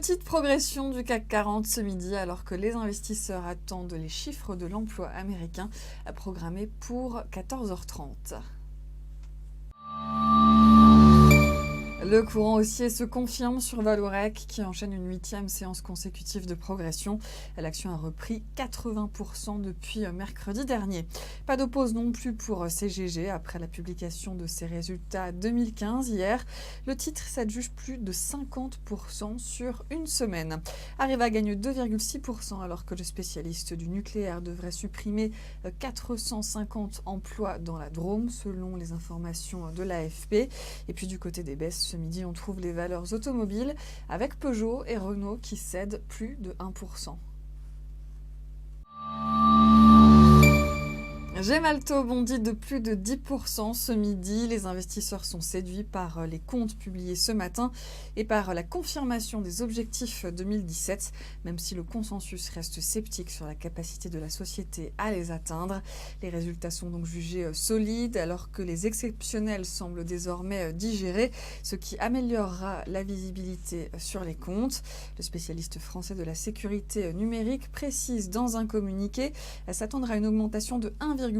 Petite progression du CAC 40 ce midi alors que les investisseurs attendent les chiffres de l'emploi américain programmés pour 14h30. Le courant haussier se confirme sur Vallourec qui enchaîne une 8e séance consécutive de progression. L'action a repris 80% depuis mercredi dernier. Pas de pause non plus pour CGG après la publication de ses résultats 2015 hier. Le titre s'adjuge plus de 50% sur une semaine. Areva gagne 2,6% alors que le spécialiste du nucléaire devrait supprimer 450 emplois dans la Drôme selon les informations de l'AFP. Et puis du côté des baisses, ce midi, on trouve les valeurs automobiles avec Peugeot et Renault qui cèdent plus de 1%. Gemalto bondit de plus de 10% ce midi. Les investisseurs sont séduits par les comptes publiés ce matin et par la confirmation des objectifs 2017, même si le consensus reste sceptique sur la capacité de la société à les atteindre. Les résultats sont donc jugés solides alors que les exceptionnels semblent désormais digérés, ce qui améliorera la visibilité sur les comptes. Le spécialiste français de la sécurité numérique précise dans un communiqué s'attendre à une augmentation de 1,5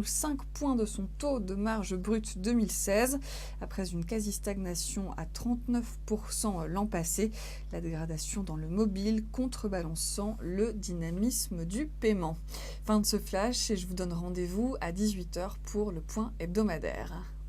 points de son taux de marge brute 2016, après une quasi-stagnation à 39% l'an passé. La dégradation dans le mobile contrebalançant le dynamisme du paiement. Fin de ce flash et je vous donne rendez-vous à 18h pour le point hebdomadaire.